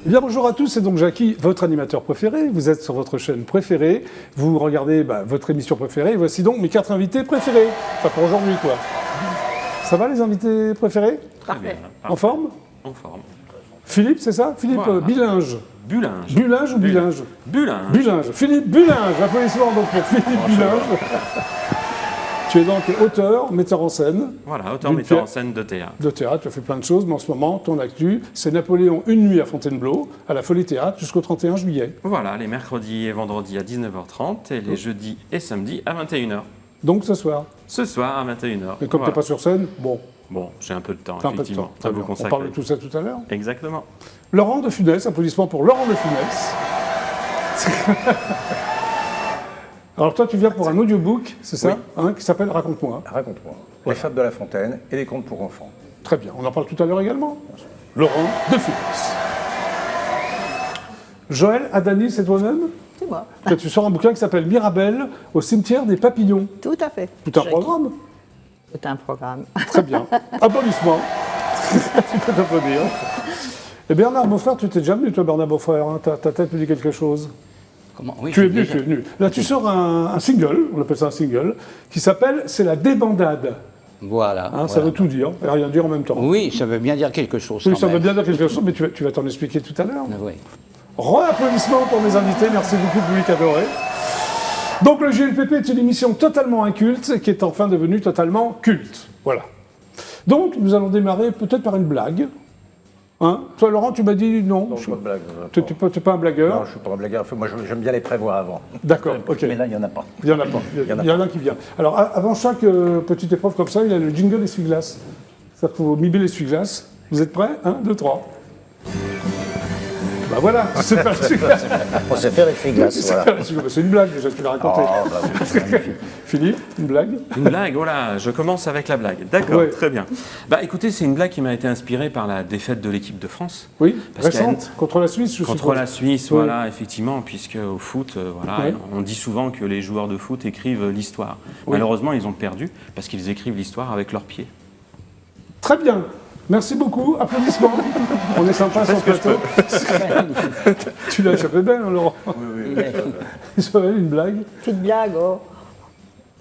Eh bien, bonjour à tous, c'est donc Jackie, votre animateur préféré. Vous êtes sur votre chaîne préférée, vous regardez votre émission préférée. Et voici donc mes 4 invités préférés. Enfin, pour aujourd'hui, quoi. Ça va, les invités préférés? Très bien. En forme? En forme. Philippe, c'est ça? Philippe Voilà. Bilinge. Bulinge. Bulinge ou Bilinge? Bulinge. Bulinge. Philippe Bulinge. Applaudissements donc pour Philippe Bilinge. Tu es donc auteur, metteur en scène. Voilà, auteur, metteur en scène de théâtre. De théâtre, tu as fait plein de choses, mais en ce moment, ton actu, c'est Napoléon une nuit à Fontainebleau, à la Folie Théâtre, jusqu'au 31 juillet. Voilà, les mercredis et vendredis à 19h30 et les jeudis et samedis à 21h. Donc ce soir. Ce soir à 21h. Mais comme tu n'es pas sur scène, bon, Bon, j'ai un peu de temps, t'as un peu de effectivement. temps. Très à vous bien. On consacrer. parle de tout ça tout à l'heure. Exactement. Laurent de Funès, applaudissements pour Laurent de Funès. Alors toi, tu viens pour un audiobook, c'est ça, qui s'appelle Raconte-moi. Raconte-moi. Les Fables de La Fontaine et les contes pour enfants. Très bien, on en parle tout à l'heure également. Laurent de Funès. Joël Adani, c'est toi-même? C'est moi. Tu sors un bouquin qui s'appelle Mirabelle au cimetière des papillons. Tout à fait. Tout un programme. C'est un programme. Très bien. Applaudissements. Tu peux t'applaudir. Et Bernard Beaufrère, tu t'es déjà venu, toi, Bernard Beaufrère, hein, ta tête me dit quelque chose. Comment? Oui, Tu es j'ai venu, déjà- tu es venu. Là, tu sors un single, on appelle ça un single, qui s'appelle C'est la débandade. Voilà. Hein, ça voilà. veut tout dire et rien dire en même temps. Oui, ça veut bien dire quelque chose. Oui, quand ça veut même. bien dire quelque chose, mais tu vas t'en expliquer tout à l'heure. Oui. Re-applaudissements pour mes invités, merci beaucoup, public adoré. Donc le JLPP est une émission totalement inculte qui est enfin devenue totalement culte. Voilà. Donc nous allons démarrer peut-être par une blague. Hein? Toi Laurent, tu m'as dit non. Donc, pas de blague. Tu n'es pas un blagueur. Non, je ne suis pas un blagueur. Moi, j'aime bien les prévoir avant. D'accord, ok. Mais là, il n'y en a pas. Il y en a pas. Il y en a un qui vient. Alors avant chaque petite épreuve comme ça, il y a le jingle essuie-glace. C'est-à-dire qu'il faut mimer l'essuie-glace. Vous êtes prêts? 1, 2, 3. Bah voilà, c'est faire l'essuie-glace. On sait faire les glaces, voilà. C'est une blague déjà, tu l'as raconté. Oh, bah oui, magnifique. Philippe, une blague? Une blague, voilà, je commence avec la blague. D'accord, Ouais. très bien. Bah écoutez, c'est une blague qui m'a été inspirée par la défaite de l'équipe de France. Oui, Parce qu'il y a récente, contre la Suisse, je Contre suppose. la Suisse, Oui. voilà, effectivement, puisque au foot, voilà, Ouais. on dit souvent que les joueurs de foot écrivent l'histoire. Malheureusement, ils ont perdu parce qu'ils écrivent l'histoire avec leurs pieds. Très bien. Merci beaucoup. Applaudissements. On est sympa sur le plateau. Tu l'as échappé belle, hein, Laurent. Joël, une blague. Petite blague, oh.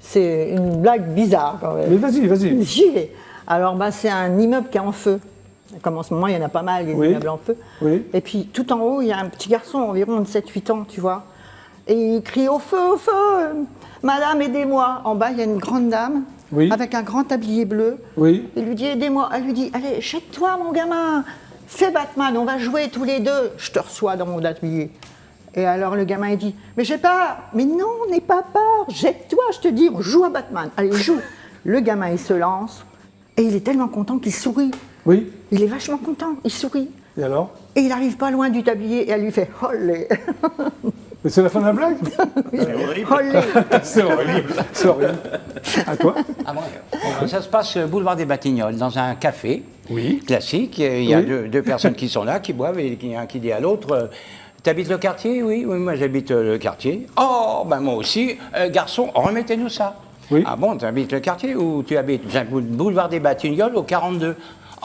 C'est une blague bizarre quand Mais même. vas-y, vas-y. J'y vais. Alors, c'est un immeuble qui est en feu. Comme en ce moment, il y en a pas mal, des Oui. immeubles en feu. Oui. Et puis, tout en haut, il y a un petit garçon, environ de 7-8 ans, tu vois. Et il crie au feu, madame, aidez-moi. En bas, il y a une grande dame, Oui. avec un grand tablier bleu. Oui. Il lui dit aidez-moi. Elle lui dit allez, jette-toi mon gamin, fais Batman, on va jouer tous les deux. Je te reçois dans mon atelier. Et alors le gamin il dit mais j'ai peur. Mais non, n'aie pas peur, jette-toi, je te dis, on joue à Batman. Allez, joue. Le gamin il se lance et il est tellement content qu'il sourit. Oui. Il est vachement content, il sourit. Et alors? Et il arrive pas loin du tablier et elle lui fait olé. Mais c'est la fin de la blague? Olé. C'est horrible. C'est horrible. À toi? Ah bon, ça se passe boulevard des Batignolles, dans un café Oui. classique. Il y a Oui. deux personnes qui sont là, qui boivent, et il y a un qui dit à l'autre t'habites le quartier? Oui, oui, moi j'habite le quartier. Oh, ben moi aussi. Garçon, remettez-nous ça. Oui. Ah bon, tu habites le quartier ou tu habites boulevard des Batignolles au 42?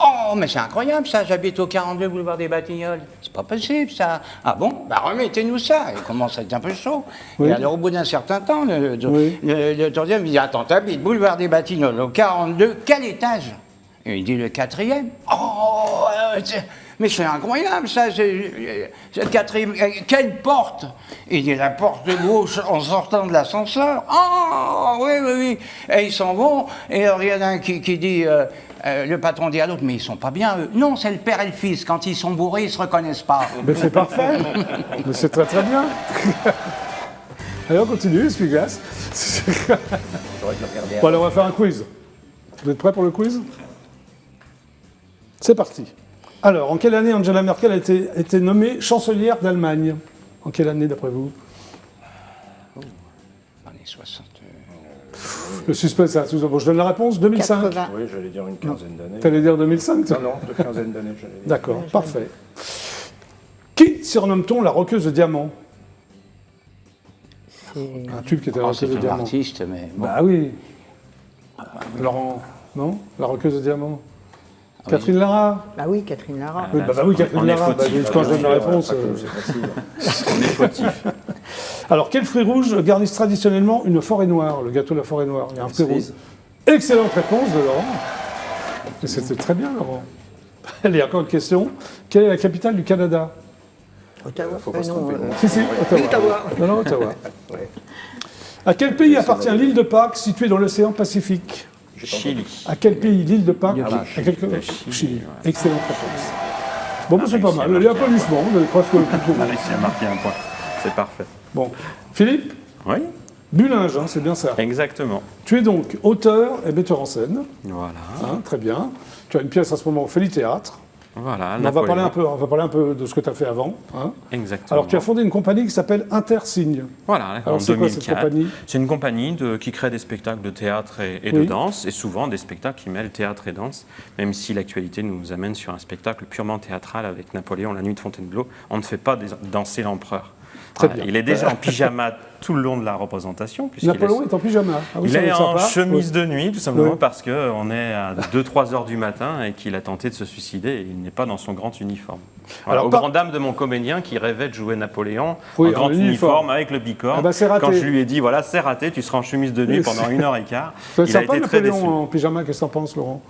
Oh, mais c'est incroyable ça, j'habite au 42 boulevard des Batignolles. C'est pas possible ça. Ah bon? Bah remettez-nous ça. Il commence à être un peu chaud. Oui. Et alors au bout d'un certain temps, Oui. le troisième, il dit attends, t'habites boulevard des Batignolles au 42, quel étage? Et il dit le 4e. Oh, mais c'est incroyable ça, c'est le 4e. Quelle porte? Il dit la porte de gauche en sortant de l'ascenseur. Oh, oui, oui, oui. Et ils s'en vont, et alors il y en a un qui dit. Le patron dit à l'autre, mais ils sont pas bien, eux. Non, c'est le père et le fils. Quand ils sont bourrés, ils se reconnaissent pas. Mais c'est parfait. Mais c'est très très bien. Allez, on continue, essuie-glace. J'aurais dû regarder Bon, alors on va faire un quiz. Vous êtes prêts pour le quiz? C'est parti. Alors, en quelle année Angela Merkel a été nommée chancelière d'Allemagne? En quelle année, d'après vous? Années 60. Le suspense, ça. Bon, je donne la réponse. 2005. 80. Oui, j'allais dire une quinzaine d'années. T'allais dire 2005 toi? Non, non, de quinzaine d'années, j'allais dire. D'accord, parfait. Qui surnomme-t-on la roqueuse de diamant? Un tube qui était la Oh, roqueuse c'est de un diamant. artiste, mais bon. Bah oui. Laurent, non? La roqueuse de diamant? Catherine Lara. Bah oui, Catherine Lara. Oui, oui, Catherine on est Lara. fautif. Quand je donne la réponse. C'est facile. On est fautif. Alors, quel fruit rouge garnisse traditionnellement une forêt noire, le gâteau de la forêt noire? Il y a un fruit rouge. Excellente réponse de Laurent. Et c'était très bien, Laurent. Allez, encore une question. Quelle est la capitale du Canada? Ottawa. Faut pas se tromper. Si, Ottawa. Ottawa. Non, Ottawa. Ouais. À quel pays appartient l'île de Pâques située dans l'océan Pacifique? Chili. À quel pays l'île de Pâques? Ah, À quel... Chili, Chili. ouais. Excellente réponse. Bon, bah, c'est pas réussi à mal. Les applaudissements, vous avez presque tout On a trouvé. réussi à marquer un point. C'est parfait. Bon. Philippe Oui, Bulinge, hein, c'est bien ça. exactement. Tu es donc auteur et metteur en scène. Voilà. Hein, très bien. Tu as une pièce à ce moment au Félix Théâtre. Voilà. On va parler Napoléon. un peu de ce que tu as fait avant. Hein. Exactement. Alors, tu as fondé une compagnie qui s'appelle Intersigne. Voilà, en Alors, c'est quoi cette 2004. compagnie? C'est une compagnie qui crée des spectacles de théâtre et Oui. de danse, et souvent des spectacles qui mêlent théâtre et danse, même si l'actualité nous amène sur un spectacle purement théâtral avec Napoléon, la nuit de Fontainebleau. On ne fait pas danser l'empereur. Très Voilà, bien. il est déjà en pyjama tout le long de la représentation. puisqu'il Napoléon est en pyjama. Ah oui, il ça va est être en sympa. chemise Oui. de nuit, tout simplement Oui. parce qu'on est à 2-3 heures du matin et qu'il a tenté de se suicider et il n'est pas dans son grand uniforme. Voilà, Alors, aux par- grandes dames de mon comédien qui rêvait de jouer Napoléon Oui, en en grand uniforme. uniforme avec le bicorne. Ah bah, c'est raté. Quand je lui ai dit, voilà, c'est raté, tu seras en chemise de nuit Oui, pendant c'est- 1h15, Ça va être il a sympa, été très déçu. Napoléon en pyjama. Qu'est-ce que t'en penses, Laurent?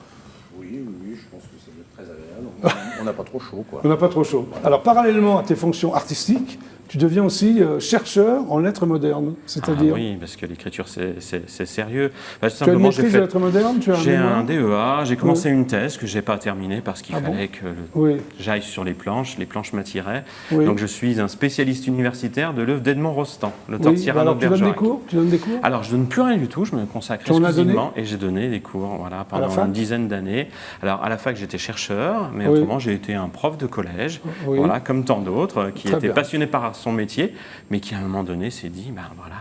Oui, je pense que ça doit être très agréable. On n'a pas trop chaud, quoi. On n'a pas trop chaud. Alors, parallèlement à tes fonctions artistiques, tu deviens aussi chercheur en lettres modernes. Ah C'est-à-dire, oui, parce que l'écriture, c'est sérieux. Bah, tout tu as une simplement, j'ai maîtrise de fait... lettres modernes, tu as J'ai mémoire un DEA, j'ai commencé une thèse que je n'ai pas terminée parce qu'il Ah bon fallait que Oui. j'aille sur les planches m'attiraient. Oui. Donc je suis un spécialiste universitaire de l'œuvre d'Edmond Rostand, l'auteur de Oui. Cyrano Alors, de tu donnes des Bergerac. cours? Tu donnes des cours? Alors je donne plus rien du tout, je me consacre Tu en as donné exclusivement et j'ai donné des cours voilà, pendant fac une dizaine d'années. Alors à la fac j'étais chercheur, mais Oui. autrement j'ai été un prof de collège, Oui. voilà, comme tant d'autres, qui Très étaient bien. passionnés par son métier, mais qui à un moment donné s'est dit, ben voilà,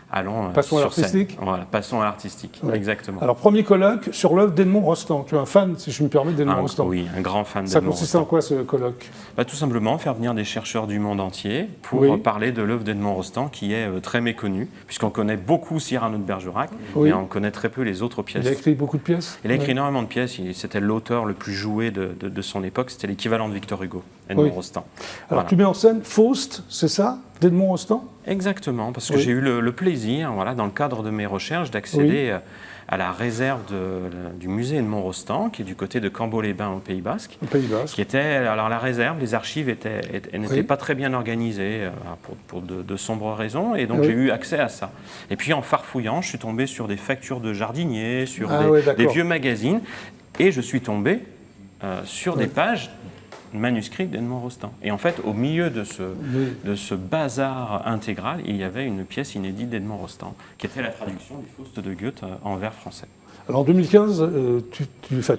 allons Passons à sur scène. l'artistique. Voilà, passons à l'artistique, Oui. exactement. Alors, premier colloque sur l'œuvre d'Edmond Rostand. Tu es un fan, si je me permets, d'Edmond Rostand. Oui, un grand fan Ça d'Edmond consistait en Rostand. quoi, ce colloque? Bah, tout simplement faire venir des chercheurs du monde entier pour Oui. parler de l'œuvre d'Edmond Rostand qui est très méconnue, puisqu'on connaît beaucoup Cyrano de Bergerac, Oui. mais on connaît très peu les autres pièces. Il a écrit beaucoup de pièces? Il a écrit Oui. énormément de pièces, c'était l'auteur le plus joué de son époque, c'était l'équivalent de Victor Hugo, Edmond Oui. Rostand. Alors, Voilà. tu mets en scène Faust, c'est ça, d'Edmond Rostand? Exactement, parce que Oui. j'ai eu le plaisir, voilà, dans le cadre de mes recherches, d'accéder à la réserve du musée Edmond Rostand, qui est du côté de Cambo-les-Bains au Pays Basque. Au Pays Basque. Qui était, alors la réserve, les archives n'étaient Oui. pas très bien organisées pour de sombres raisons, et donc Oui. j'ai eu accès à ça. Et puis en farfouillant, je suis tombé sur des factures de jardiniers, sur Ah ouais, des d'accord. vieux magazines, et je suis tombé sur Oui. des pages manuscrites d'Edmond Rostand. Et en fait, au milieu de ce bazar intégral, il y avait une pièce inédite d'Edmond Rostand, qui était la traduction du Faust de Goethe en vers français. Alors, en 2015,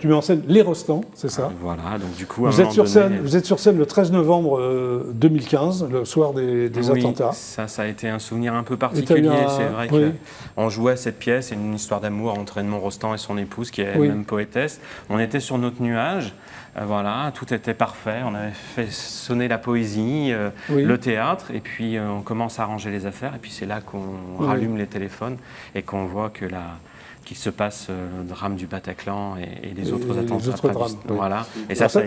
tu mets en scène Les Rostants, c'est ça? Voilà, donc du coup, à un Vous êtes, moment sur donné- scène, vous êtes sur scène le 13 novembre 2015, le soir des Oui, attentats. ça a été un souvenir un peu Et t'as eu particulier. un- C'est vrai oui. qu'on jouait cette pièce, c'est une histoire d'amour entre Edmond Rostand et son épouse, qui est Oui. elle-même poétesse. On était sur notre nuage, voilà, tout était parfait. On avait fait sonner la poésie, Oui. le théâtre, et puis on commence à ranger les affaires, et puis c'est là qu'on Oui. rallume les téléphones et qu'on voit qu'il se passe le drame du Bataclan et les Et autres les attentats. autres prévus. drames, oui. Voilà. Et Alors ça, ça-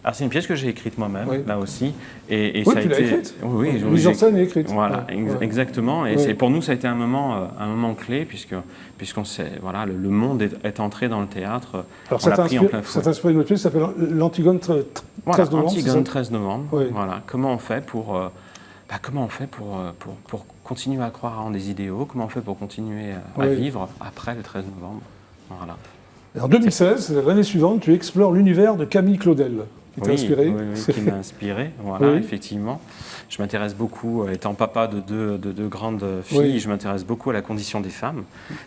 alors c'est une pièce que j'ai écrite moi-même, Oui. là aussi. Et Oui, ça a tu l'as été... écrite. Oui, oui, Mise en j'ai- scène et écrite. Voilà, Ouais, ouais. exactement. Et Oui. pour nous, ça a été un moment clé, puisqu'on sait, voilà, le monde est entré dans le théâtre. Alors, on l'a pris en plein ça fouet. t'inspire une autre pièce qui s'appelle l'Antigone 13 Voilà, novembre. c'est Antigone, ça 13 novembre. Oui. Voilà. Comment on fait pour continuer à croire en des idéaux? Comment on fait pour continuer à Oui. vivre après le 13 novembre? Voilà. Et en 2016, l'année suivante, tu explores l'univers de Camille Claudel, qui t'a Oui, inspiré. oui, oui, qui m'a inspiré, voilà, Oui. effectivement. Je m'intéresse beaucoup, étant papa de deux grandes filles, Oui. je m'intéresse beaucoup à la condition des femmes.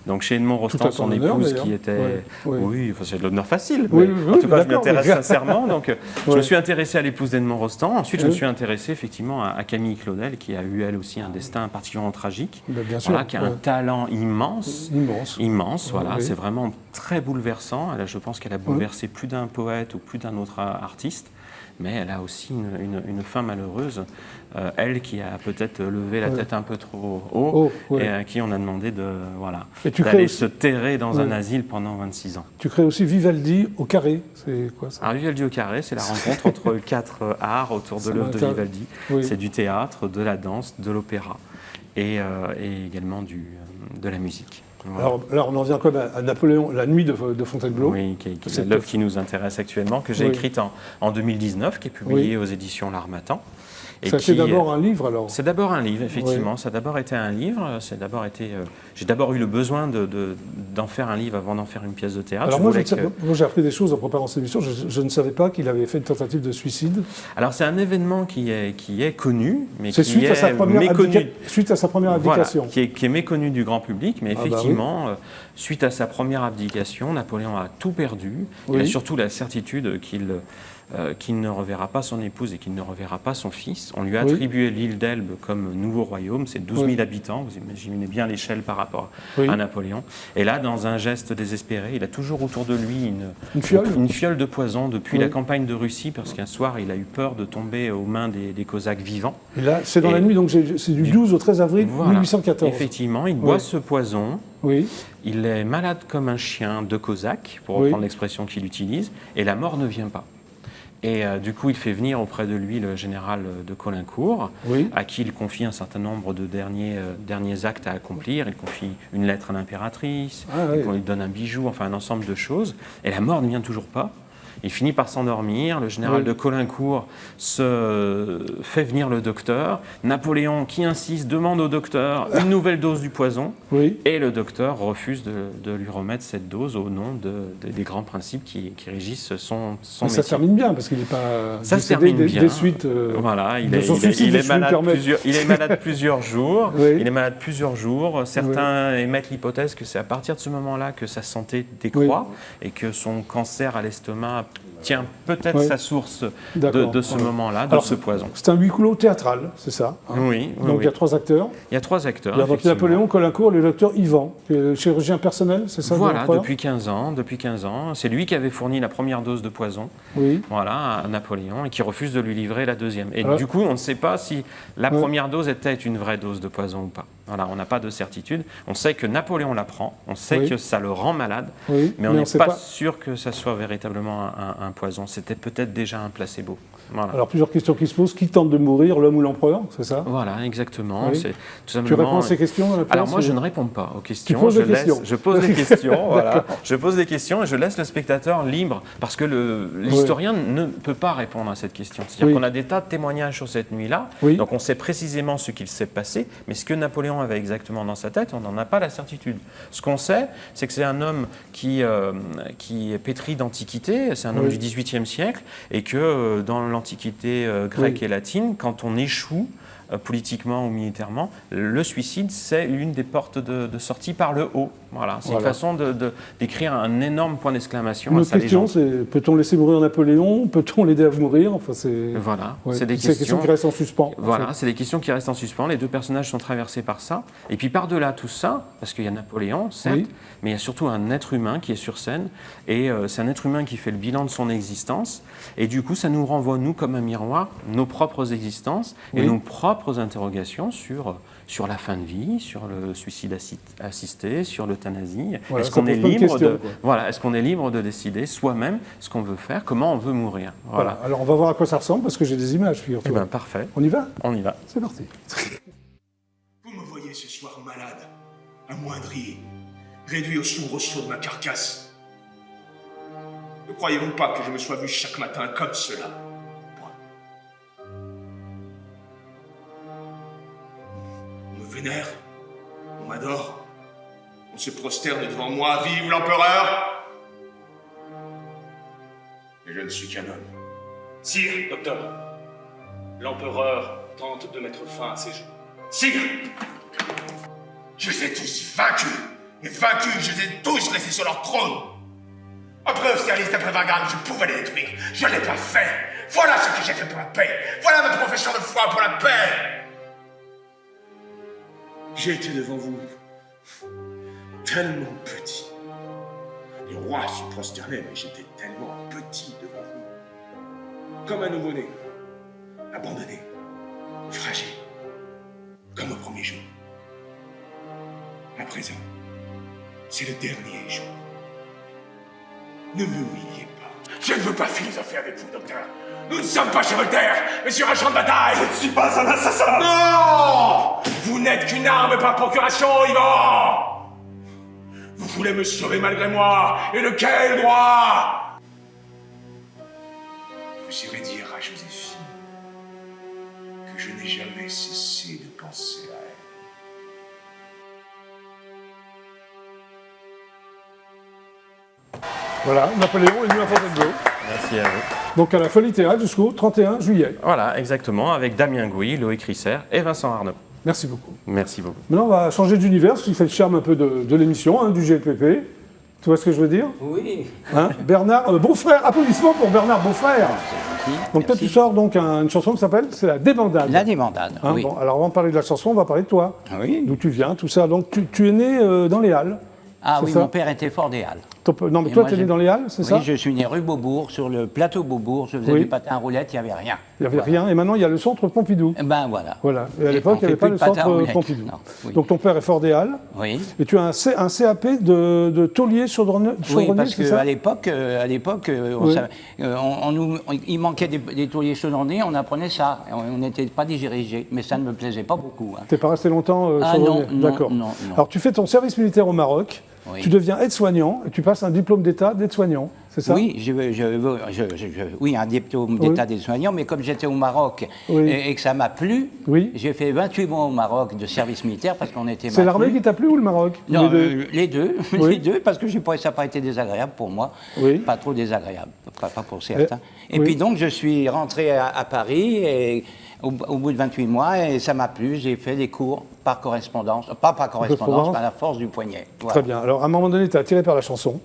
Donc chez Edmond Tout Rostand, à ton son honneur, épouse d'ailleurs. qui était... Oui, oui. Oui, enfin, c'est de l'honneur facile. Oui, mais oui, en oui, tout cas, je d'accord, m'intéresse mais- sincèrement. Donc je Oui. me suis intéressé à l'épouse d'Edmond Rostand. Ensuite, je me Oui. suis intéressé effectivement à Camille Claudel, qui a eu elle aussi un destin particulièrement tragique. Ben, bien sûr. Voilà, qui a un Ouais. talent immense. Immense. Immense, voilà, Oui. c'est vraiment très bouleversant. Je pense qu'elle a bouleversé plus d'un poète ou plus d'un autre artiste. triste, mais elle a aussi une fin malheureuse, elle qui a peut-être levé la tête un peu trop haut, et à qui on a demandé d'aller se terrer dans un asile pendant 26 ans. Tu crées aussi Vivaldi au carré, c'est quoi ça? Alors Vivaldi au carré, c'est la rencontre entre 4 arts autour de l'œuvre de Vivaldi. Oui. C'est du théâtre, de la danse, de l'opéra et également de la musique. Voilà. Alors on en vient quand même à Napoléon, La Nuit de Fontainebleau. Oui, qui est l'œuvre qui nous intéresse actuellement, que j'ai écrite en 2019, qui est publiée aux éditions L'Harmattan. C'est d'abord un livre alors? C'est d'abord un livre, effectivement. Oui. Ça a d'abord été un livre. J'ai d'abord eu le besoin d'en faire un livre avant d'en faire une pièce de théâtre. Alors moi j'ai appris des choses en préparant cette émission. Je ne savais pas qu'il avait fait une tentative de suicide. Alors c'est un événement qui est connu, mais qui est méconnu. Suite à sa première abdication. Voilà, qui est méconnu du grand public, mais effectivement, suite à sa première abdication, Napoléon a tout perdu. Il a surtout la certitude qu'il ne reverra pas son épouse et qu'il ne reverra pas son fils. On lui a attribué l'île d'Elbe comme nouveau royaume, c'est 12 000 habitants, vous imaginez bien l'échelle par rapport à Napoléon. Et là, dans un geste désespéré, il a toujours autour de lui une fiole de poison depuis la campagne de Russie, parce qu'un soir, il a eu peur de tomber aux mains des Cosaques vivants. Et là, c'est dans la nuit, donc c'est du 12 au 13 avril 1814. Effectivement, il boit ce poison. Il est malade comme un chien de Cosaque, pour reprendre l'expression qu'il utilise, et la mort ne vient pas. Et du coup, il fait venir auprès de lui le général de Caulaincourt, à qui il confie un certain nombre de derniers actes à accomplir. Il confie une lettre à l'impératrice, il lui donne un bijou, enfin un ensemble de choses. Et la mort ne vient toujours pas. Il finit par s'endormir, le général de Caulaincourt se fait venir le docteur. Napoléon, qui insiste, demande au docteur une nouvelle dose du poison. Et le docteur refuse de lui remettre cette dose au nom des grands principes qui régissent son métier. Ça se termine bien, parce qu'il n'est pas ça se termine bien. Des suites. Voilà, il est malade plusieurs jours. Il est malade plusieurs jours. Certains émettent l'hypothèse que c'est à partir de ce moment-là que sa santé décroît et que son cancer à l'estomac tient peut-être sa source de ce moment-là, de ce poison. C'est un huis clos théâtral, c'est ça Oui. Donc il y a 3 acteurs. Il y a 3 acteurs. Il y a donc Napoléon, Caulaincourt, le docteur Yvan, qui est le chirurgien personnel, c'est ça? Voilà, depuis 15 ans. C'est lui qui avait fourni la première dose de poison à Napoléon et qui refuse de lui livrer la deuxième. Et du coup, on ne sait pas si la première dose était une vraie dose de poison ou pas. Voilà, on n'a pas de certitude. On sait que Napoléon la prend, on sait que ça le rend malade, mais on n'est pas sûr que ça soit véritablement un poison. C'était peut-être déjà un placebo. Voilà. Alors, plusieurs questions qui se posent. Qui tente de mourir, l'homme ou l'empereur, c'est ça? Voilà, exactement. C'est tout simplement... Tu réponds à ces questions dans la place? Alors, moi, je ne réponds pas aux questions. Tu poses des questions? Je pose des questions, voilà. Je pose des questions et je laisse le spectateur libre, parce que l'historien ne peut pas répondre à cette question. C'est-à-dire qu'on a des tas de témoignages sur cette nuit-là, donc on sait précisément ce qu'il s'est passé, mais ce que Napoléon avait exactement dans sa tête, on n'en a pas la certitude. Ce qu'on sait, c'est que c'est un homme qui est pétri d'antiquité, c'est un homme du XVIIIe siècle, et que dans l'Antiquité grecque et latine, quand on échoue politiquement ou militairement, le suicide, c'est une des portes de sortie par le haut. Voilà, c'est une façon d'écrire un énorme point d'exclamation à sa légende. Une question, c'est peut-on laisser mourir Napoléon? Peut-on l'aider à mourir? Enfin, c'est des questions qui restent en suspens. Voilà, c'est des questions qui restent en suspens. Les 2 personnages sont traversés par ça. Et puis par-delà tout ça, parce qu'il y a Napoléon, certes, mais il y a surtout un être humain qui est sur scène. Et c'est un être humain qui fait le bilan de son existence. Et du coup, ça nous renvoie, nous, comme un miroir, nos propres existences et nos propres interrogations sur la fin de vie, sur le suicide assisté, sur l'euthanasie. Est-ce qu'on est libre de décider soi-même ce qu'on veut faire, comment on veut mourir? Voilà. Alors on va voir à quoi ça ressemble, parce que j'ai des images, figure-toi. Eh bien, parfait. On y va? On y va. C'est parti. Vous me voyez ce soir malade, amoindri, réduit au soubresaut de ma carcasse. Ne croyez donc pas que je me sois vu chaque matin comme cela. On me vénère, on m'adore, on se prosterne devant moi, vive l'empereur. Mais je ne suis qu'un homme. Sire, docteur, l'empereur tente de mettre fin à ses jours. Sire, je les ai tous vaincus, et vaincus, je les ai tous laissés sur leur trône. Après Austerlitz, après Wagram, je pouvais les détruire, je ne l'ai pas fait. Voilà ce que j'ai fait pour la paix, voilà ma profession de foi pour la paix. J'ai été devant vous tellement petit. Les rois s'y prosternaient, mais j'étais tellement petit devant vous. comme un nouveau-né. Abandonné, fragile, comme au premier jour. À présent, c'est le dernier jour. Ne m'humiliez pas. Je ne veux pas philosopher avec vous, docteur. Nous ne sommes pas chez Voltaire, mais sur un champ de bataille. Je ne suis pas un assassin. Non! Vous n'êtes qu'une arme par procuration, Yvan. Vous voulez me sauver malgré moi. Et de quel droit? Vous irez dire à Joséphine que je n'ai jamais cessé de penser à elle. Voilà, Napoléon est venu à Fontainebleau. Merci à vous. Donc à la Folie Théâtre jusqu'au 31 juillet. Voilà, exactement, avec Damien Gouy, Loïc Risser et Vincent Arnaud. Merci beaucoup. Merci beaucoup. Maintenant, on va changer d'univers, ce qui fait le charme un peu de l'émission, hein, du GLPP. Tu vois ce que je veux dire? Oui. Hein, Bernard Beaufrère, applaudissements pour Bernard Beaufrère. Donc toi, tu sors donc une chanson qui s'appelle, c'est la Débandade. La Débandade, Hein, oui. bon, alors avant de parler de la chanson, on va parler de toi. Oui. D'où tu viens, tout ça. Donc tu es né dans les Halles. Ah c'est oui, ça mon père était fort des Halles. Non, mais Et toi, moi, tu es né j'ai- dans les Halles, c'est ça? Oui, je suis né rue Beaubourg, sur le plateau Beaubourg. Je faisais Oui. du patin à roulettes, il n'y avait rien. Il n'y avait rien. Et maintenant, il y a le centre Pompidou. Eh ben voilà. Voilà. Et à Et l'époque, on il n'y avait fait pas plus le de patin à centre roulettes. Pompidou. Non, oui. Donc ton père est fort des Halles. Oui. Et tu as un CAP de taulier chaudronnier, Oui, parce c'est ça? qu'à l'époque, Oui. il manquait des tauliers chaudronnés, on apprenait ça. On n'était pas dirigés, mais ça ne me plaisait pas beaucoup. Hein. Tu n'es pas resté longtemps Ah chaudronnier. non, D'accord. non. Alors tu fais ton service militaire au Maroc. Oui. Tu deviens aide-soignant et tu passes un diplôme d'état d'aide-soignant, c'est ça? Oui, oui, un diplôme d'état des soignants, mais comme j'étais au Maroc Oui. et que ça m'a plu, Oui. j'ai fait 28 mois au Maroc de service militaire parce qu'on était C'est l'armée maintenus. qui t'a plu ou le Maroc? Non, Les deux. les deux, Oui. les deux, parce que ça n'a pas été désagréable pour moi, Oui. pas trop désagréable, pas pour certains. Et oui. puis donc je suis rentré à Paris et au bout de 28 mois et ça m'a plu, j'ai fait des cours par correspondance, pas par correspondance, par la force du poignet. Voilà. Très bien. Alors à un moment donné, tu es attiré par la chanson.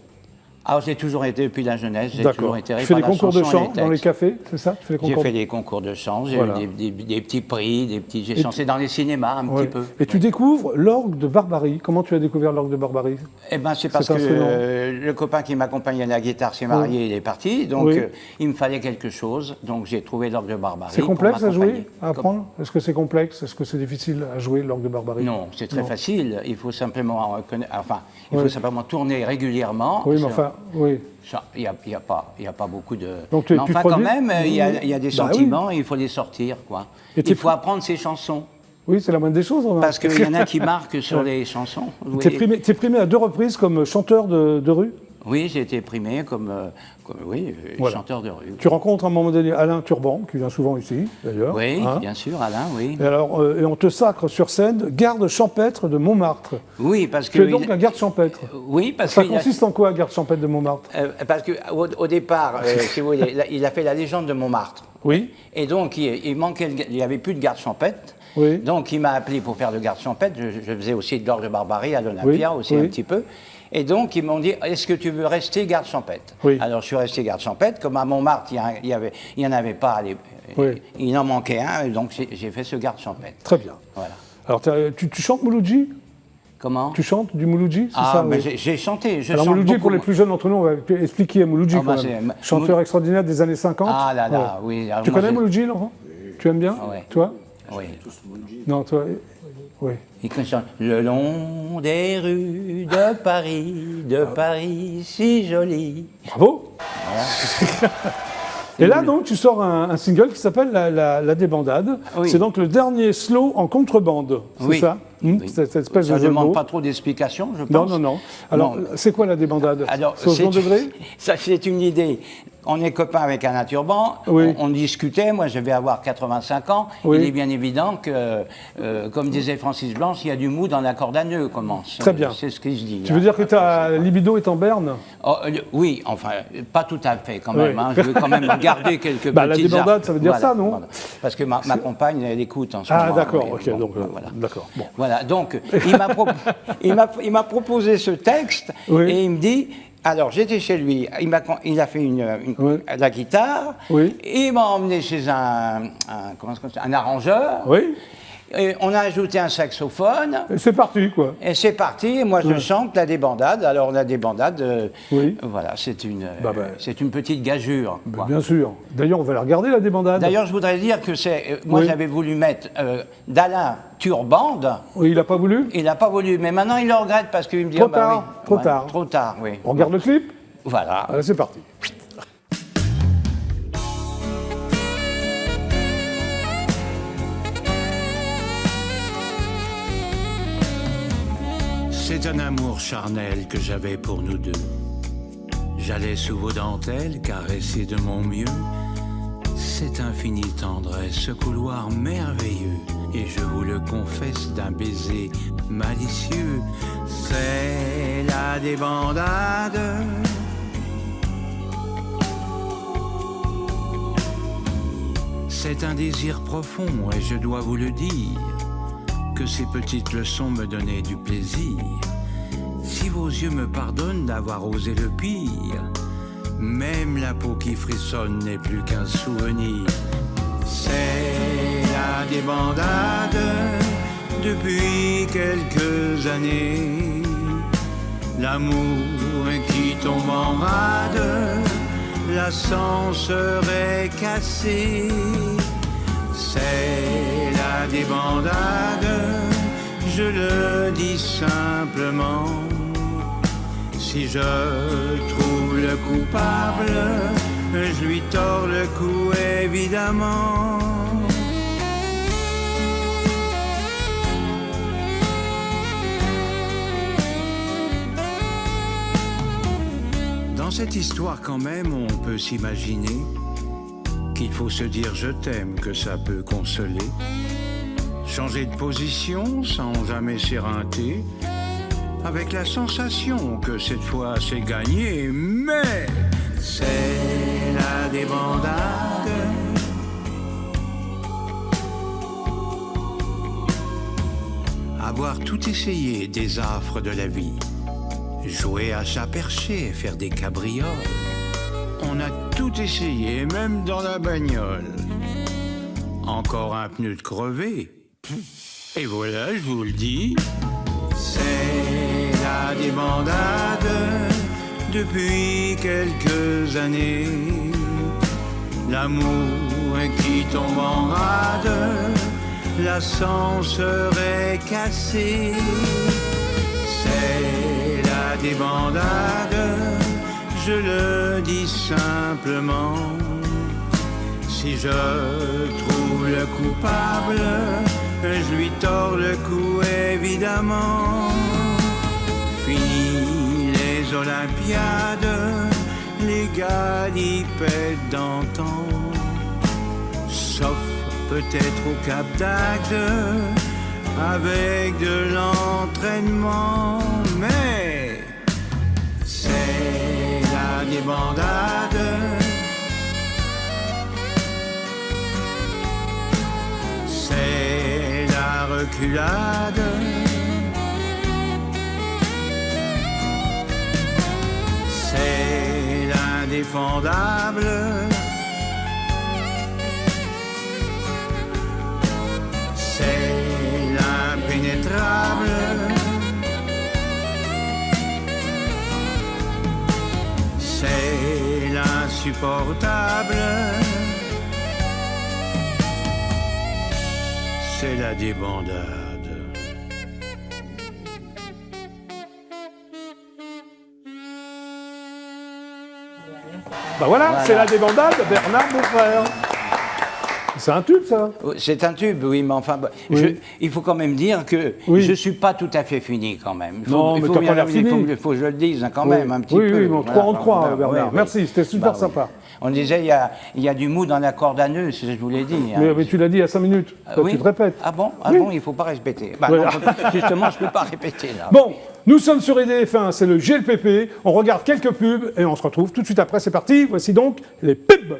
Alors j'ai toujours été, depuis la jeunesse, j'ai D'accord. toujours été Tu fais des par la concours de chanson et chant les dans les textes. cafés, c'est ça? Tu fais des J'ai concours. fait des concours de chant, j'ai Voilà. eu des petits prix, j'ai chanté dans les cinémas un Ouais. petit peu. Et tu découvres l'orgue de Barbarie. Comment tu as découvert l'orgue de Barbarie? Eh ben, c'est parce Cet que instrument. Le copain qui m'accompagnait à la guitare s'est marié, il est parti, donc Oui. il me fallait quelque chose, donc j'ai trouvé l'orgue de Barbarie. C'est pour complexe à jouer, m'accompagner. à apprendre? Est-ce que c'est complexe? Est-ce que c'est difficile à jouer l'orgue de Barbarie? Non, c'est très facile. Il faut simplement il Oui. faut simplement tourner régulièrement. Oui, mais enfin, oui. Il n'y a pas beaucoup de. Donc, mais tu enfin, produis- quand même, il y a des Bah oui. sentiments, et il faut les sortir, quoi. Et Il faut apprendre ses chansons, Oui, c'est la moindre des choses. parce qu'il y en a qui marquent sur les chansons. vous T'es voyez. primé à 2 reprises comme chanteur de rue. Oui, j'ai été primé comme Voilà. chanteur de rue. Tu rencontres à un moment donné Alain Turban, qui vient souvent ici, d'ailleurs. Oui, hein. bien sûr, Alain, oui. Et alors, et on te sacre sur scène garde champêtre de Montmartre. Oui, parce que. Tu es donc un garde champêtre. Oui, parce Ça que. consiste en quoi, garde champêtre de Montmartre? Parce qu'au départ, si vous voulez, il a fait la légende de Montmartre. Oui. Et donc, il n'y avait plus de garde champêtre. Oui. Donc, il m'a appelé pour faire de garde champêtre. Je faisais aussi de l'orgue de Barbarie à l'Olympia, Oui, aussi oui. un petit peu. Et donc, ils m'ont dit, est-ce que tu veux rester garde champêtre? Oui. Alors, je suis resté garde champêtre. Comme à Montmartre, il n'y en avait pas. Oui. Il en manquait un, et donc j'ai fait ce garde champêtre. Très bien. Voilà. Alors, tu chantes Mouloudji? Comment? Tu chantes du Mouloudji, c'est ça? mais oui. j'ai chanté. Je Alors chante Mouloudji, beaucoup. pour les plus jeunes d'entre nous, on va expliquer Mouloudji Ah, bah, quand même. c'est- Chanteur extraordinaire des années 50. Ah là là, oui. Alors, Tu moi, connais j'ai- Mouloudji, Laurent? Tu aimes bien? Ouais. Toi? Oui. Non, toi, oui. Il chante le long des rues de Paris si joli. Bravo. Et là, donc, tu sors un single qui s'appelle la Débandade. Oui. C'est donc le dernier slow en contrebande, c'est Oui. ça? Oui. Cette espèce Ça de ne jeu de demande mots. pas trop d'explications, je Non, pense. non, non. Alors, Non. c'est quoi la débandade? Alors, C'est au second degré? ça, c'est une idée. On est copains avec Alain Turban, Oui. on discutait, moi je vais avoir 85 ans, Oui. il est bien évident que, comme disait Francis Blanche, il y a du mou dans la corde à nœud, commence. Très bien. C'est ce qu'il se dit. Tu veux dire que ta libido est en berne? Oh, oui, enfin, pas tout à fait quand même. Oui. Hein. Je veux quand même garder quelques Bah, la petites débandade, armes. ça veut dire ça, non? Voilà. Parce que ma compagne, elle écoute en ce Ah, moment. d'accord, oui, ok, bon, donc, voilà. d'accord. Bon. Voilà, donc il m'a proposé ce texte Oui. et il me dit. Alors j'étais chez lui, il a fait Oui. la guitare, Oui. et il m'a emmené chez un arrangeur. Oui? Et on a ajouté un saxophone. Et c'est parti, quoi. Et c'est parti, et moi je chante la débandade. Alors la débandade, oui. Voilà, c'est une petite gageure. Quoi. Bien sûr. D'ailleurs, on va la regarder, la débandade. D'ailleurs, je voudrais dire que moi j'avais voulu mettre d'Alain Turbande. Oui, il n'a pas voulu. Il n'a pas voulu, mais maintenant il le regrette parce qu'il me dit... Trop tard, trop tard. Trop tard, oui. On regarde le clip. Voilà. Allez, c'est parti. C'est un amour charnel que j'avais pour nous deux. J'allais sous vos dentelles, caresser de mon mieux cette infinie tendresse, ce couloir merveilleux. Et je vous le confesse d'un baiser malicieux, c'est la débandade. C'est un désir profond et je dois vous le dire, que ces petites leçons me donnaient du plaisir. Si vos yeux me pardonnent d'avoir osé le pire, même la peau qui frissonne n'est plus qu'un souvenir. C'est la débandade depuis quelques années. L'amour qui tombe en rade, l'ascenseur est cassé. C'est la débandade, je le dis simplement. Si je trouve le coupable, je lui tords le cou évidemment. Dans cette histoire quand même, on peut s'imaginer qu'il faut se dire je t'aime, que ça peut consoler. Changer de position sans jamais s'éreinter, avec la sensation que cette fois c'est gagné. Mais c'est la débandade. Avoir tout essayé des affres de la vie, jouer à chat perché, faire des cabrioles. On a tout essayé, même dans la bagnole. Encore un pneu de crevé. Et voilà, je vous le dis, c'est la débandade depuis quelques années. L'amour qui tombe en rade, l'ascenseur est cassé. C'est la débandade, je le dis simplement. Si je trouve le coupable, je lui tords le cou évidemment. Fini les Olympiades, les galipettes d'antan, sauf peut-être au Cap d'Agde, avec de l'entraînement. Mais c'est la débandade, c'est la reculade. C'est l'indéfendable. C'est l'impénétrable. C'est l'insupportable. C'est la débandade. Bah voilà, c'est la débandade de Bernard Beau-Frère. C'est un tube, ça. C'est un tube, oui, mais enfin, oui. Il faut quand même dire que je ne suis pas tout à fait fini quand même. Il faut que je le dise quand même un petit peu. Oui, on te croit, Bernard. Oui. Merci, c'était super sympa. On disait, il y a du mou dans la corde à nœud, c'est ce que je voulais dire. Mais tu l'as dit il y a 5 minutes, oui. Tu te répètes. Ah bon, il ne faut pas répéter. Bah, non, justement, je ne peux pas répéter là. Bon, nous sommes sur IDF1, c'est le GLPP, on regarde quelques pubs et on se retrouve tout de suite après, c'est parti. Voici donc les pubs.